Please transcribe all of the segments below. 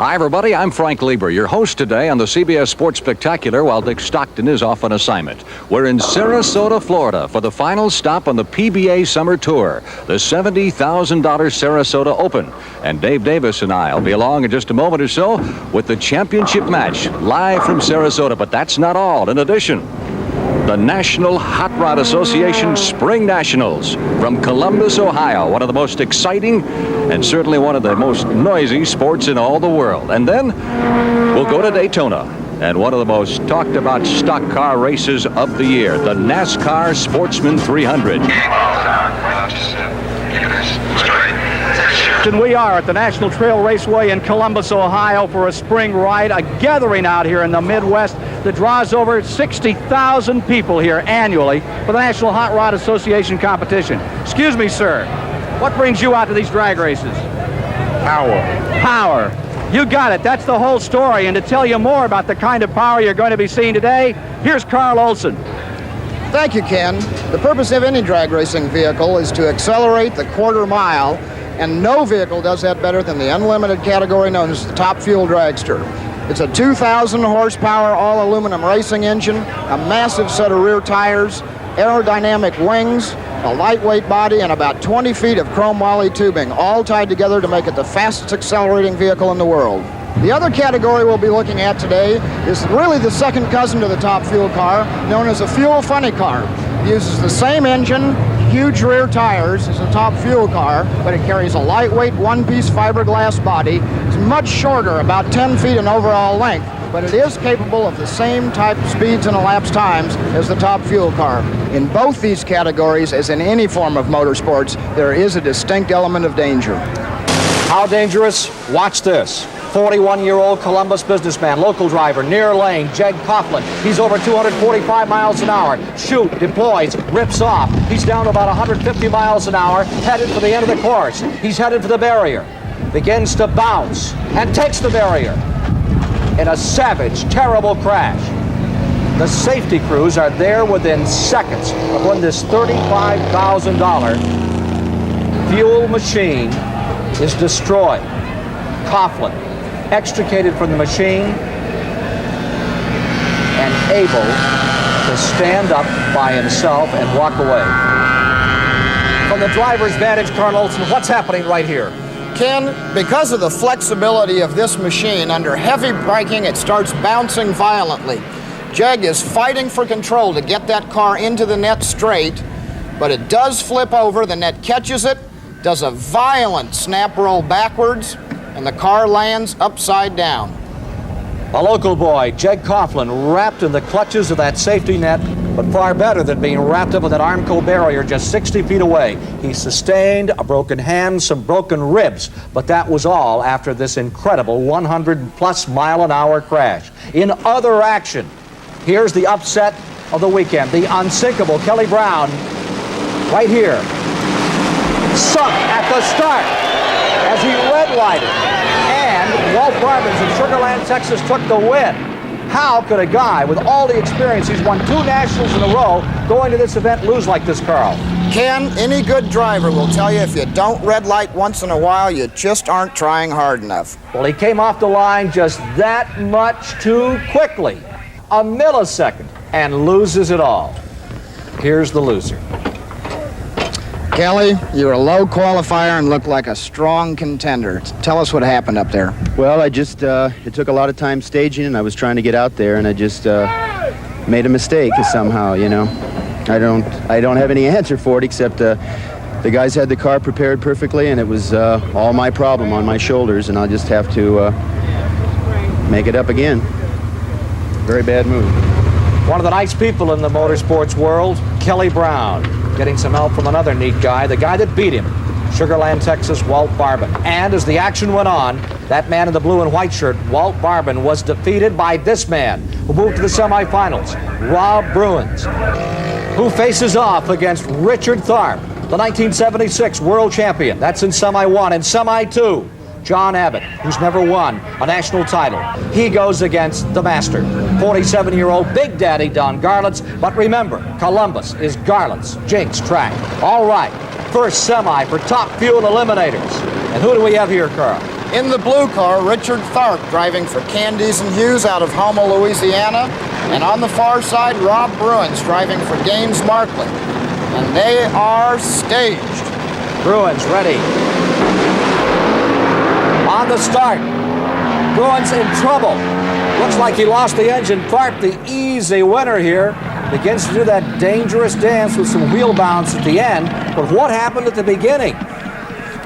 Hi, everybody. I'm Frank Lieber, your host today on the CBS Sports Spectacular while Dick Stockton is off on assignment. We're in Sarasota, Florida for the final stop on the PBA Summer Tour, the $70,000 Sarasota Open. And Dave Davis and I will be along in just a moment or so with the championship match live from Sarasota. But that's not all. In addition, the National Hot Rod Association Spring Nationals from Columbus, Ohio, one of the most exciting and certainly one of the most noisy sports in all the world. And then we'll go to Daytona and one of the most talked about stock car races of the year, the NASCAR Sportsman 300. And we are at the National Trail Raceway in Columbus, Ohio for a spring ride, a gathering out here in the Midwest that draws over 60,000 people here annually for the National Hot Rod Association competition. Excuse me, sir. What brings you out to these drag races? Power. You got it. That's the whole story. And to tell you more about the kind of power you're going to be seeing today, here's Carl Olson. Thank you, Ken. The purpose of any drag racing vehicle is to accelerate the quarter mile, and no vehicle does that better than the unlimited category known as the Top Fuel Dragster. It's a 2,000 horsepower all aluminum racing engine, a massive set of rear tires, aerodynamic wings, a lightweight body, and about 20 feet of chrome Wally tubing, all tied together to make it the fastest accelerating vehicle in the world. The other category we'll be looking at today is really the second cousin to the Top Fuel car, known as a Fuel Funny car. It uses the same engine, huge rear tires as a Top Fuel car, but it carries a lightweight one-piece fiberglass body. It's much shorter, about 10 feet in overall length, but it is capable of the same type of speeds and elapsed times as the Top Fuel car. In both these categories, as in any form of motorsports, there is a distinct element of danger. How dangerous? Watch this. 41-year-old Columbus businessman, local driver, near lane, Jeg Coughlin. He's over 245 miles an hour. Shoot, deploys, rips off. He's down to about 150 miles an hour, headed for the end of the course. He's headed for the barrier. Begins to bounce and takes the barrier in a savage, terrible crash. The safety crews are there within seconds of when this $35,000 fuel machine is destroyed. Coughlin extricated from the machine and able to stand up by himself and walk away. From the driver's vantage, Carl Olson, what's happening right here? Ken, because of the flexibility of this machine, under heavy braking, it starts bouncing violently. Jeg is fighting for control to get that car into the net straight, but it does flip over. The net catches it, does a violent snap roll backwards, and the car lands upside down. A local boy, Jeg Coughlin, wrapped in the clutches of that safety net, but far better than being wrapped up in that Armco barrier just 60 feet away. He sustained a broken hand, some broken ribs, but that was all after this incredible 100-plus mile-an-hour crash. In other action, here's the upset of the weekend. The unsinkable Kelly Brown, right here, sunk at the start as he red-lighted. And Walt Barbins of Sugar Land, Texas took the win. How could a guy with all the experience, he's won 2 nationals in a row, going to this event lose like this, Carl? Ken, any good driver will tell you if you don't red light once in a while, you just aren't trying hard enough. Well, he came off the line just that much too quickly, a millisecond, and loses it all. Here's the loser. Kelly, you're a low qualifier and look like a strong contender. Tell us what happened up there. Well, it took a lot of time staging, and I was trying to get out there, and I just made a mistake somehow, you know. I don't have any answer for it except the guys had the car prepared perfectly, and it was all my problem on my shoulders, and I'll just have to make it up again. Very bad move. One of the nice people in the motorsports world, Kelly Brown, getting some help from another neat guy, the guy that beat him, Sugar Land, Texas, Walt Barbin. And as the action went on, that man in the blue and white shirt, Walt Barbin, was defeated by this man who moved to the semifinals, Rob Bruins, who faces off against Richard Tharp, the 1976 world champion. That's in Semi 1 and Semi 2. John Abbott, who's never won a national title. He goes against the master, 47-year-old Big Daddy Don Garlits. But remember, Columbus is Garlits' jinx track. All right, first semi for Top Fuel Eliminators. And who do we have here, Carl? In the blue car, Richard Tharp driving for Candies and Hughes out of Houma, Louisiana. And on the far side, Rob Bruins driving for Gaines Markley. And they are staged. Bruins ready. On the start. Bruins in trouble. Looks like he lost the engine. Tharp, the easy winner here, begins to do that dangerous dance with some wheel bounce at the end. But what happened at the beginning?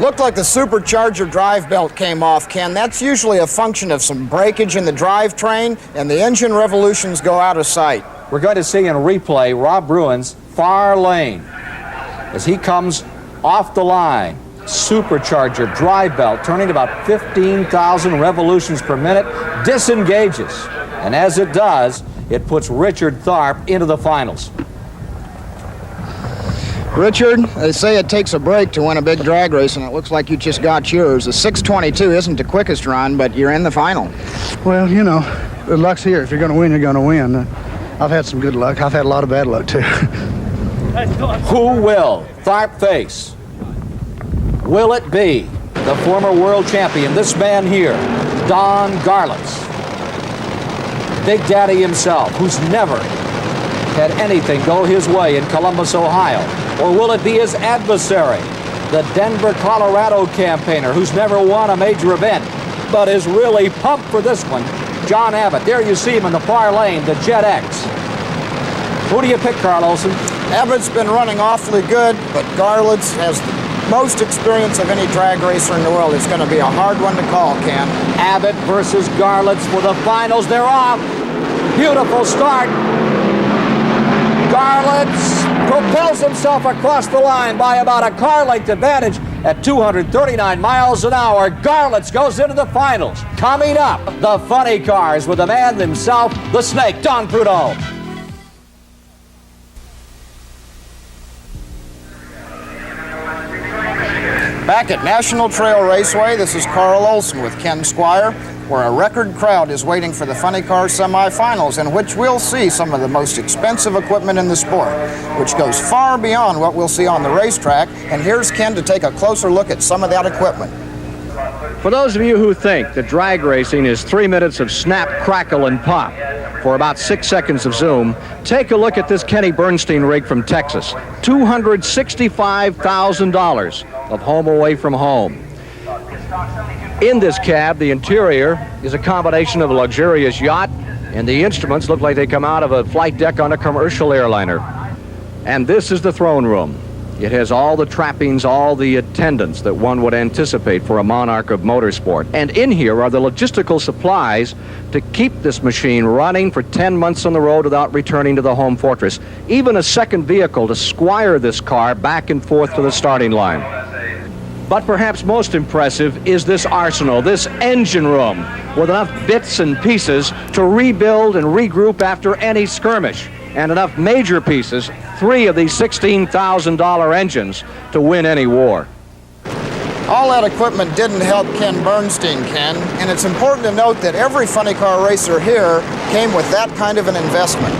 Looked like the supercharger drive belt came off, Ken. That's usually a function of some breakage in the drivetrain, and the engine revolutions go out of sight. We're going to see in replay Rob Bruins, far lane, as he comes off the line. Supercharger drive belt turning about 15,000 revolutions per minute, disengages. And as it does, it puts Richard Tharp into the finals. Richard, they say it takes a break to win a big drag race, and it looks like you just got yours. The 622 isn't the quickest run, but you're in the final. Well, you know, the luck's here. If you're going to win, you're going to win. I've had some good luck. I've had a lot of bad luck, too. Who will Tharp face? Will it be the former world champion, this man here, Don Garlits? Big Daddy himself, who's never had anything go his way in Columbus, Ohio? Or will it be his adversary, the Denver, Colorado campaigner, who's never won a major event, but is really pumped for this one, John Abbott? There you see him in the far lane, the Jet X. Who do you pick, Carl Olson? Abbott's been running awfully good, but Garlits has the most experience of any drag racer in the world. It's going to be a hard one to call, Ken. Abbott versus Garlits for the finals. They're off. Beautiful start. Garlits propels himself across the line by about a car length advantage at 239 miles an hour. Garlits goes into the finals. Coming up, the funny cars with the man himself, the Snake, Don Prudhomme. Back at National Trail Raceway, this is Carl Olson with Ken Squire, where a record crowd is waiting for the funny car semifinals, in which we'll see some of the most expensive equipment in the sport, which goes far beyond what we'll see on the racetrack. And here's Ken to take a closer look at some of that equipment. For those of you who think that drag racing is 3 minutes of snap, crackle, and pop for about 6 seconds of zoom, take a look at this Kenny Bernstein rig from Texas. $265,000 of home away from home. In this cab, the interior is a combination of a luxurious yacht, and the instruments look like they come out of a flight deck on a commercial airliner. And this is the throne room. It has all the trappings, all the attendants that one would anticipate for a monarch of motorsport. And in here are the logistical supplies to keep this machine running for 10 months on the road without returning to the home fortress. Even a second vehicle to squire this car back and forth to the starting line. But perhaps most impressive is this arsenal, this engine room, with enough bits and pieces to rebuild and regroup after any skirmish, and enough major pieces, 3 of these $16,000 engines, to win any war. All that equipment didn't help Ken Bernstein, Ken, and it's important to note that every funny car racer here came with that kind of an investment.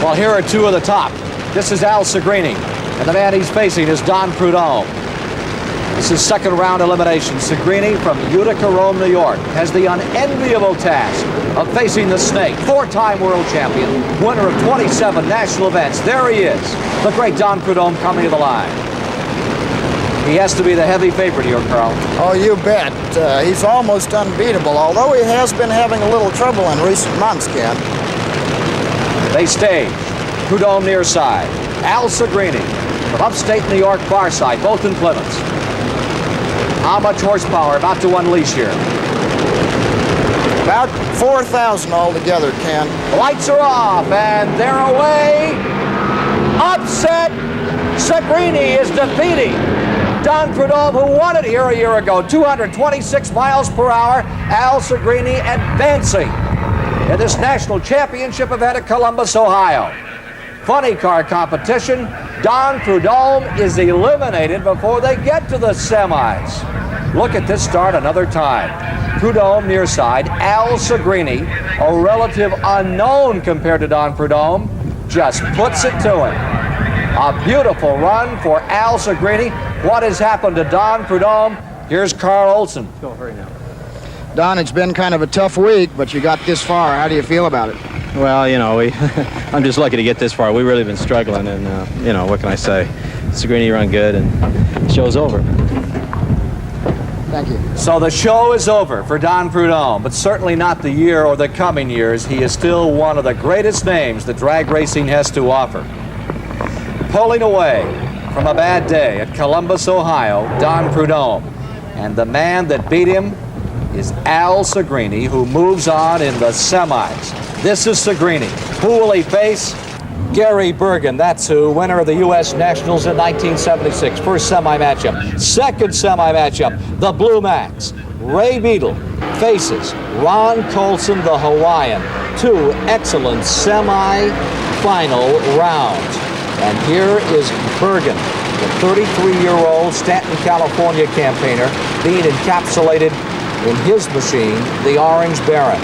Well, here are 2 of the top. This is Al Segrini, and the man he's facing is Don Prudhomme. This is second round elimination. Segrini from Utica, Rome, New York, has the unenviable task of facing the Snake, 4-time world champion, winner of 27 national events. There he is, the great Don Prudhomme coming to the line. He has to be the heavy favorite here, Carl. Oh, you bet. He's almost unbeatable, although he has been having a little trouble in recent months, Ken. They stage. Prudhomme near side. Al Segrini from upstate New York, far side, both in Plymouth. How much horsepower about to unleash here? About 4,000 altogether, Ken. The lights are off, and they're away. Upset. Segrini is defeating Don Prudhomme, who won it here a year ago. 226 miles per hour. Al Segrini advancing in this national championship event at Columbus, Ohio. Funny car competition. Don Prudhomme is eliminated before they get to the semis. Look at this start another time. Prudhomme near side. Al Segrini, a relative unknown compared to Don Prudhomme, just puts it to him. A beautiful run for Al Segrini. What has happened to Don Prudhomme? Here's Carl Olson. Go, hurry now. Don, it's been kind of a tough week, but you got this far. How do you feel about it? Well, you know, I'm just lucky to get this far. We've really been struggling, and, you know, what can I say? Sagrini run good, and the show's over. Thank you. So the show is over for Don Prudhomme, but certainly not the year or the coming years. He is still one of the greatest names that drag racing has to offer. Pulling away from a bad day at Columbus, Ohio, Don Prudhomme. And the man that beat him is Al Sagrini, who moves on in the semis. This is Sagrini. Who will he face? Gary Bergen, that's who, winner of the U.S. Nationals in 1976. First semi-matchup. Second semi-matchup, the Blue Max. Ray Beadle faces Ron Colson, the Hawaiian. Two excellent semi-final rounds. And here is Bergen, the 33-year-old Stanton, California campaigner, being encapsulated in his machine, the Orange Baron.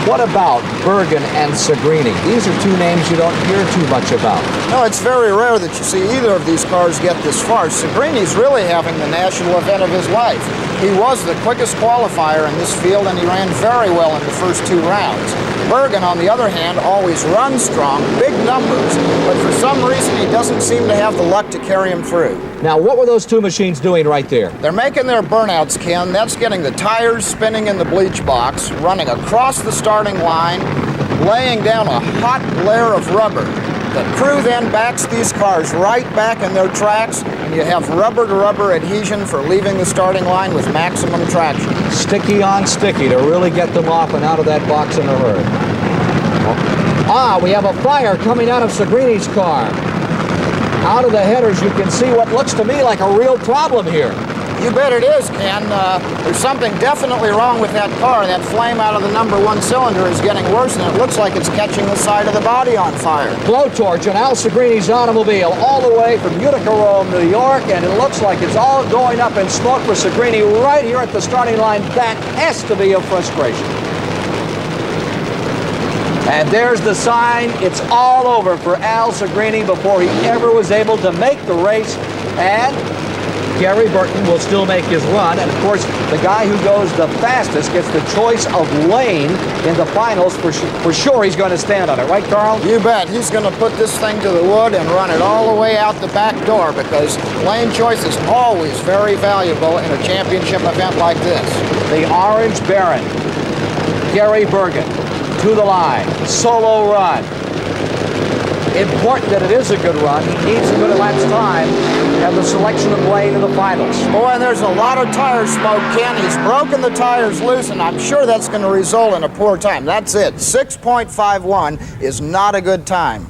What about Bergen and Sagrini? These are two names you don't hear too much about. No, it's very rare that you see either of these cars get this far. Sagrini's really having the national event of his life. He was the quickest qualifier in this field, and he ran very well in the first two rounds. Bergen, on the other hand, always runs strong, big numbers, but for some reason he doesn't seem to have the luck to carry him through. Now, what were those two machines doing right there? They're making their burnouts, Ken. That's getting the tires spinning in the bleach box, running across the starting line, laying down a hot layer of rubber. The crew then backs these cars right back in their tracks, and you have rubber-to-rubber adhesion for leaving the starting line with maximum traction. Sticky on sticky to really get them off and out of that box in a hurry. We have a fire coming out of Sagrini's car. Out of the headers, you can see what looks to me like a real problem here. You bet it is, Ken. There's something definitely wrong with that car. That flame out of the number one cylinder is getting worse, and it looks like it's catching the side of the body on fire. Blowtorch in Al Sagrini's automobile all the way from Utica Row, New York, and it looks like it's all going up in smoke for Sagrini right here at the starting line. That has to be a frustration. And there's the sign. It's all over for Al Sagrini before he ever was able to make the race. And Gary Burton will still make his run. And, of course, the guy who goes the fastest gets the choice of lane in the finals. For sure he's going to stand on it. Right, Carl? You bet. He's going to put this thing to the wood and run it all the way out the back door, because lane choice is always very valuable in a championship event like this. The Orange Baron, Gary Bergen, to the line, solo run. Important that it is a good run. He needs a good elapsed time and the selection of lane in the finals. Boy, and there's a lot of tire smoke, Ken. He's broken the tires loose, and I'm sure that's going to result in a poor time. That's it. 6.51 is not a good time.